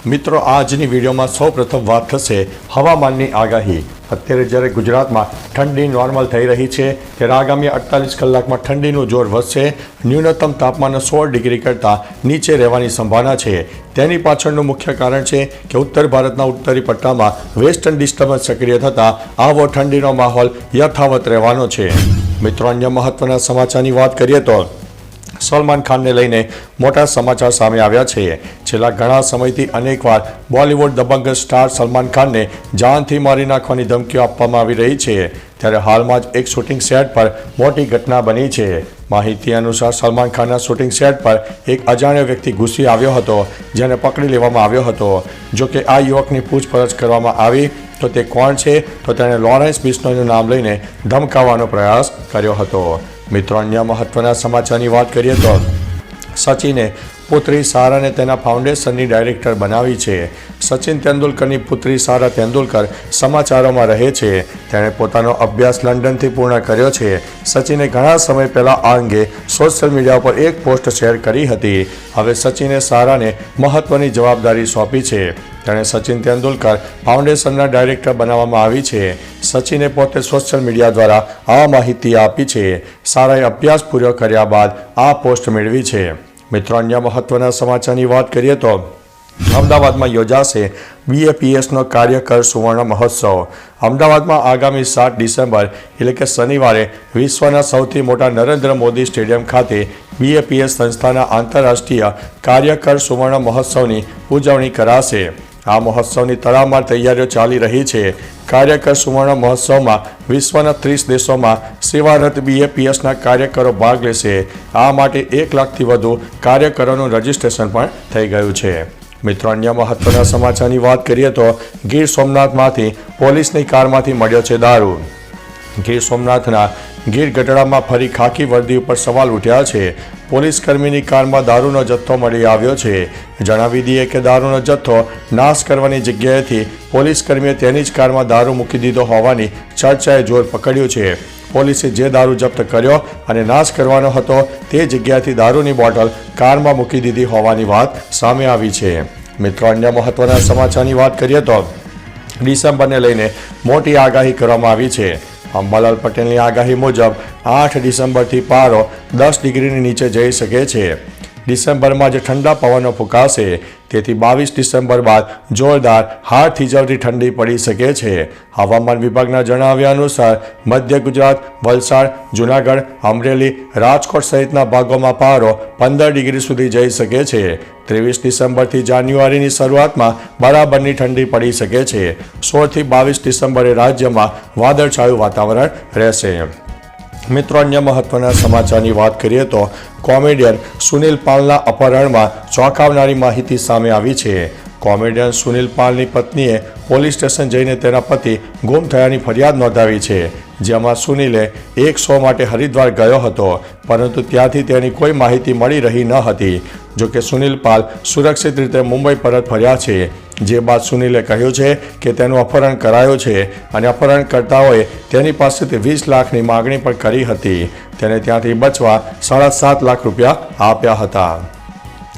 મિત્રો આજની વિડીયોમાં સૌપ્રથમ વાત થશે હવામાનની આગાહી। અત્યારે જ્યારે ગુજરાતમાં ઠંડી નોર્મલ થઈ રહી છે ત્યારે આગામી 48 કલાકમાં ઠંડીનું જોર વધશે। ન્યૂનતમ તાપમાન 16 ડિગ્રી કરતાં નીચે રહેવાની સંભાવના છે। તેની પાછળનું મુખ્ય કારણ છે કે ઉત્તર ભારતના ઉત્તરી પટ્ટામાં વેસ્ટર્ન ડિસ્ટર્બન્સ સક્રિય થતાં આવો ઠંડીનો માહોલ યથાવત રહેવાનો છે। મિત્રો અન્ય મહત્વના સમાચારની વાત કરીએ તો સલમાન ખાનને લઈને મોટા સમાચાર સામે આવ્યા છે। છેલ્લા ઘણા સમયથી અનેકવાર બોલિવૂડ દબંગ સ્ટાર સલમાન ખાનને જાનથી મારી નાખવાની ધમકીઓ આપવામાં આવી રહી છે। ત્યારે હાલમાં જ એક શૂટિંગ સેટ પર મોટી ઘટના બની છે। માહિતી અનુસાર સલમાન ખાનના શૂટિંગ સેટ પર એક અજાણ્યો વ્યક્તિ ઘૂસી આવ્યો હતો, જેને પકડી લેવામાં આવ્યો હતો। જો કે આ યુવકની પૂછપરછ કરવામાં આવી તો તે કોણ છે તો તેણે લોરેન્સ બિશ્નોઈનું નામ લઈને ધમકાવવાનો પ્રયાસ કર્યો હતો। મિત્રો અન્ય મહત્વના સમાચારની વાત કરીએ તો સચિને પુત્રી સારાને તેના ફાઉન્ડેશનની ડાયરેક્ટર બનાવી છે। સચિન તેંડુલકરની પુત્રી સારા તેંડુલકર સમાચારોમાં રહે છે। તેણે પોતાનો અભ્યાસ લંડનથી પૂર્ણ કર્યો છે। સચિને ઘણા સમય પહેલાં આ અંગે સોશિયલ મીડિયા પર એક પોસ્ટ શેર કરી હતી। હવે સચિને સારાને મહત્વની જવાબદારી સોંપી છે। તેણે સચિન તેંડુલકર ફાઉન્ડેશનના ડાયરેક્ટર બનાવવામાં આવી છે। સચિને પોતે સોશિયલ મીડિયા દ્વારા આ માહિતી આપી છે। સારાએ અભ્યાસ પૂરો કર્યા બાદ આ પોસ્ટ મેળવી છે। મિત્રો અન્ય મહત્વના સમાચારની વાત કરીએ તો અમદાવાદમાં યોજાશે BAPSનો કાર્યકર સુવર્ણ મહોત્સવ। અમદાવાદમાં આગામી 7 ડિસેમ્બર એટલે કે શનિવારે વિશ્વના સૌથી મોટા નરેન્દ્ર મોદી સ્ટેડિયમ ખાતે BAPS સંસ્થાના આંતરરાષ્ટ્રીય કાર્યકર સુવર્ણ મહોત્સવની ઉજવણી કરાશે। આ મહોત્સવની તડામાર તૈયારીઓ ચાલી રહી છે। કાર્યકર સુવર્ણ મહોત્સવમાં વિશ્વના 30 દેશોમાં સેવારત BAPSના કાર્યકરો ભાગ લેશે। આ માટે 1 લાખથી વધુ કાર્યકરોનું રજીસ્ટ્રેશન પણ થઈ ગયું છે। મિત્રો અન્ય મહત્વના સમાચારની વાત કરીએ તો ગીર સોમનાથમાંથી પોલીસની કારમાંથી મળ્યો છે દારૂ। ગીર સોમનાથના ગીર ગઢડામાં ફરી ખાકી વર્દી ઉપર સવાલ ઉઠ્યા છે। પોલીસ કર્મીની કારમાં દારૂનો જથ્થો મળી આવ્યો છે। જણાવી દઈએ કે દારૂનો જથ્થો નાશ કરવાની જગ્યાએથી પોલીસ કર્મીએ તેની જ કારમાં દારૂ મૂકી દીધો હોવાની ચર્ચાએ જોર પકડ્યું છે। પોલીસે જે દારૂ જપ્ત કર્યો અને નાશ કરવાનો હતો તે જગ્યાએથી દારૂની બોટલ કારમાં મૂકી દીધી હોવાની વાત સામે આવી છે। મિત્રો અન્ય મહત્વના સમાચારની વાત કરીએ તો ડિસેમ્બરને લઈને મોટી આગાહી કરવામાં આવી છે। અંબાલાલ પટેલની આગાહી મુજબ 8 ડિસેમ્બરથી પારો 10 ડિગ્રીની નીચે જઈ શકે છે। ડિસેમ્બરમાં જ ઠંડા પવનો ફૂંકાશે, તેથી 22 ડિસેમ્બર બાદ જોરદાર હાડ થીજવતી ઠંડી પડી શકે છે। હવામાન વિભાગના જણાવ્યા અનુસાર મધ્ય ગુજરાત, વલસાડ, જૂનાગઢ, અમરેલી, રાજકોટ સહિતના ભાગોમાં પારો 15 ડિગ્રી સુધી જઈ શકે છે। 23 ડિસેમ્બરથી જાન્યુઆરીની શરૂઆતમાં બરાબરની ઠંડી પડી શકે છે। 16થી 22 ડિસેમ્બરે રાજ્યમાં વાદળછાયું વાતાવરણ રહેશે। મિત્રો અન્ય મહત્વના સમાચારની વાત કરીએ તો કોમેડિયન સુનિલ પાલના અપહરણમાં ચોંકાવનારી માહિતી સામે આવી છે। કોમેડિયન સુનિલ પાલની પત્નીએ પોલીસ સ્ટેશન જઈને તેના પતિ ગુમ થયાની ફરિયાદ નોંધાવી છે, જેમાં સુનિલે એક શો માટે હરિદ્વાર ગયો હતો, પરંતુ ત્યાંથી તેની કોઈ માહિતી મળી રહી ન હતી। જોકે સુનિલ પાલ સુરક્ષિત રીતે મુંબઈ પરત ફર્યા છે, જે બાદ સુનિલે કહ્યું છે કે તેનું અપહરણ કરાયું છે અને અપહરણકર્તાઓએ તેની પાસેથી 20 લાખની માગણી પણ કરી હતી। તેને ત્યાંથી બચવા 7.5 લાખ રૂપિયા આપ્યા હતા।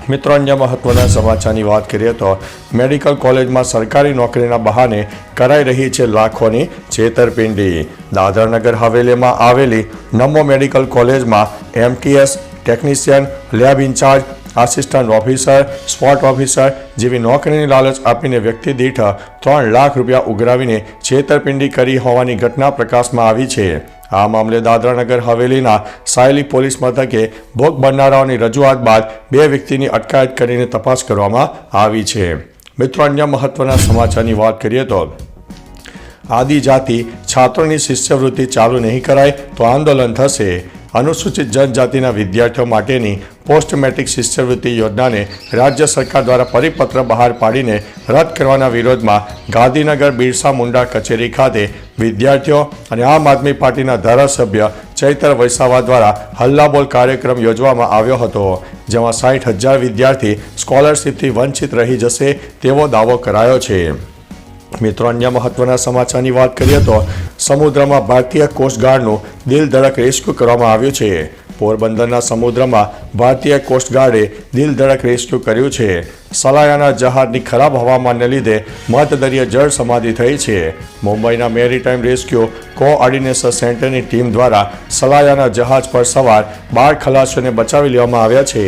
મિત્રો અન્ય મહત્વના સમાચારની વાત કરીએ તો મેડિકલ કોલેજમાં સરકારી નોકરીના બહાને કરાઈ રહી છે લાખોની છેતરપિંડી। દાદરાનગર હવેલીમાં આવેલી નમો મેડિકલ કોલેજમાં MTS, technician, lab in charge, assistant officer, spot officer જેવી નોકરીની લાલચ આપીને વ્યક્તિ દીઠ 3 લાખ રૂપિયા ઉઘરાવીને છેતરપિંડી કરી હોવાની ઘટના પ્રકાશમાં આવી છે। આ મામલે દાદરાનગર હવેલીના સાયલી પોલીસ મથકે ભોગ બનનારાઓની રજૂઆત બાદ 2 વ્યક્તિની અટકાયત કરીને તપાસ કરવામાં આવી છે। મિત્રો અન્ય મહત્વના સમાચારની વાત કરીએ તો આદિજાતિ છાત્રોની શિષ્યવૃત્તિ ચાલુ નહીં કરાય તો આંદોલન થશે। અનુસૂચિત જનજાતિના વિદ્યાર્થીઓ માટેની પોસ્ટ મેટ્રિક શિષ્યવૃત્તિ યોજનાને રાજ્ય સરકાર દ્વારા પરિપત્ર બહાર પાડીને રદ કરવાના વિરોધમાં ગાંધીનગર બિરસા મુંડા કચેરી ખાતે વિદ્યાર્થીઓ અને આમ આદમી પાર્ટીના ધારાસભ્ય ચૈતર વૈસાવા દ્વારા હલ્લાબોલ કાર્યક્રમ યોજવામાં આવ્યો હતો, જેમાં 60,000 વિદ્યાર્થી સ્કોલરશીપથી વંચિત રહી જશે તેવો દાવો કરાયો છે। મિત્રો અન્ય મહત્વના સમાચારની વાત કરીએ તો સમુદ્રમાં ભારતીય કોસ્ટગાર્ડનું દિલ ધડક રેસ્ક્યુ કરવામાં આવ્યું છે। પોરબંદરના સમુદ્રમાં ભારતીય કોસ્ટગાર્ડે દિલધડક રેસ્ક્યુ કર્યું છે. સલાયાના જહાજની ખરાબ હવામાનને લીધે મધદરિયે જળ સમાધિ થઈ છે. મુંબઈના મેરીટાઈમ રેસ્ક્યુ કોઓર્ડિનેશન સેન્ટરની ટીમ દ્વારા સલાયાના જહાજ પર સવાર 12 ખલાસીઓને બચાવી લેવામાં આવ્યા છે.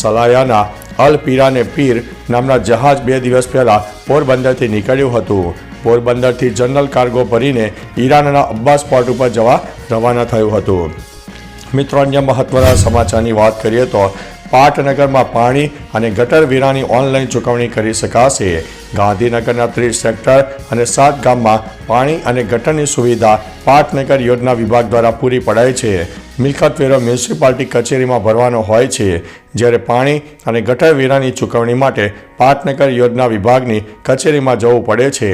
સલાયાના અલ પીરાને પીર નામના જહાજ 2 દિવસ પહેલા પોરબંદરથી નીકળ્યું હતું. પોરબંદરથી જનરલ કાર્ગો ભરીને ઈરાનના અબ્બાસ પોર્ટ ઉપર જવા રવાના થયું હતું. મિત્રો, અન્ય મહત્વના સમાચારની વાત કરીએ તો પાટનગરમાં પાણી અને ગટર વેરાની ઓનલાઈન ચૂકવણી કરી શકાશે. ગાંધીનગરના 30 સેક્ટર અને 7 ગામમાં પાણી અને ગટરની સુવિધા પાટનગર યોજના વિભાગ દ્વારા પૂરી પડાય છે. મિલકત વેરો મ્યુનિસિપાલિટી કચેરીમાં ભરવાનો હોય છે, જ્યારે પાણી અને ગટર વેરાની ચૂકવણી માટે પાટનગર યોજના વિભાગની કચેરીમાં જવું પડે છે.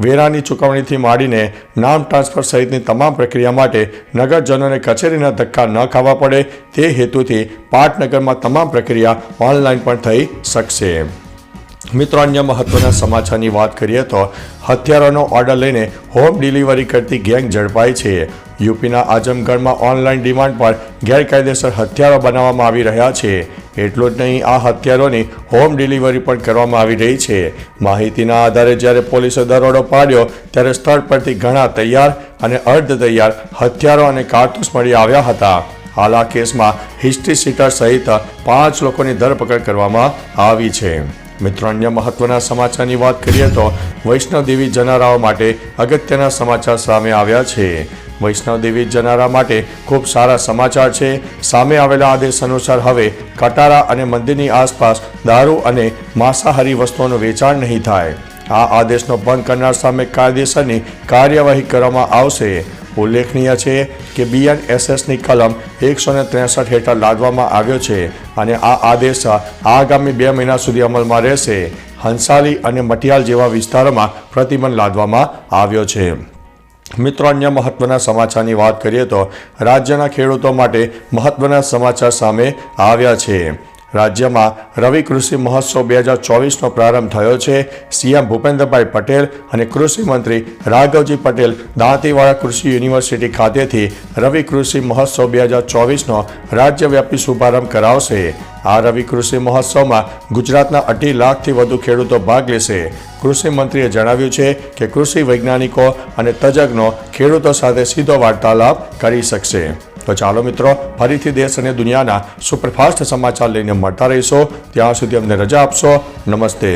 વેરાની ચૂકવણીથી માંડીને નામ ટ્રાન્સફર સહિતની તમામ પ્રક્રિયા માટે નગરજનોને કચેરીના ધક્કા ન ખાવા પડે તે હેતુથી પાટનગરમાં તમામ પ્રક્રિયા ઓનલાઈન પણ થઈ શકશે. મિત્રો, અન્ય મહત્વના સમાચારની વાત કરીએ તો હથિયારોનો ઓર્ડર લઈને હોમ ડિલિવરી કરતી ગેંગ ઝડપાઈ છે. યુપીના આઝમગઢમાં ઓનલાઈન ડિમાન્ડ પર ગેરકાયદેસર હથિયારો બનાવવામાં આવી રહ્યા છે. એટલું જ નહીં, આ હથિયારોની હોમ ડિલિવરી પણ કરવામાં આવી રહી છે. માહિતીના આધારે જ્યારે પોલીસે દરોડો પાડ્યો ત્યારે સ્થળ પરથી ઘણા તૈયાર અને અર્ધ તૈયાર હથિયારો અને કારતૂસ મળી આવ્યા હતા. હાલ આ કેસમાં હિસ્ટ્રી સીટર સહિત 5 લોકોની ધરપકડ કરવામાં આવી છે. મિત્રો, અન્ય મહત્વના સમાચારની વાત કરીએ તો વૈષ્ણવદેવી જનારાઓ માટે અગત્યના સમાચાર સામે આવ્યા છે. વૈષ્ણવદેવી જનારા માટે ખૂબ સારા સમાચાર છે. સામે આવેલા આદેશ અનુસાર હવે કટારા અને મંદિરની આસપાસ દારૂ અને માંસાહારી વસ્તુઓનું વેચાણ નહીં થાય. આ આદેશનો ભંગ કરનાર સામે કાયદેસરની કાર્યવાહી કરવામાં આવશે. ઉલ્લેખનીય છે કે BNSSની કલમ 163 હેઠળ લાદવામાં આવ્યો છે અને આ આદેશ આગામી 2 મહિના સુધી અમલમાં રહેશે. હંસાલી અને મટિયાલ જેવા વિસ્તારોમાં પ્રતિબંધ લાદવામાં આવ્યો છે. મિત્રો, અન્ય મહત્વના સમાચારની વાત કરીએ તો રાજ્યના ખેડૂતો માટે મહત્વના સમાચાર સામે આવ્યા છે. રાજ્યમાં રવિ કૃષિ મહોત્સવ 2024નો પ્રારંભ થયો છે. CM ભૂપેન્દ્રભાઈ પટેલ અને કૃષિ મંત્રી રાઘવજી પટેલ દાંતીવાડા કૃષિ યુનિવર્સિટી ખાતેથી રવિ કૃષિ મહોત્સવ 2024નો રાજ્યવ્યાપી શુભારંભ કરાવશે. આ રવિ કૃષિ મહોત્સવમાં ગુજરાતના 2.5 લાખથી વધુ ખેડૂતો ભાગ લેશે. કૃષિ મંત્રીએ જણાવ્યું છે કે કૃષિ વૈજ્ઞાનિકો અને તજજ્ઞો ખેડૂતો સાથે સીધો વાર્તાલાપ કરી શકશે. તો ચાલો મિત્રો, ફરીથી દેશ અને દુનિયાના સુપરફાસ્ટ સમાચાર લઈને મળતા રહીશો. ત્યાં સુધી અમને રજા આપશો. નમસ્તે.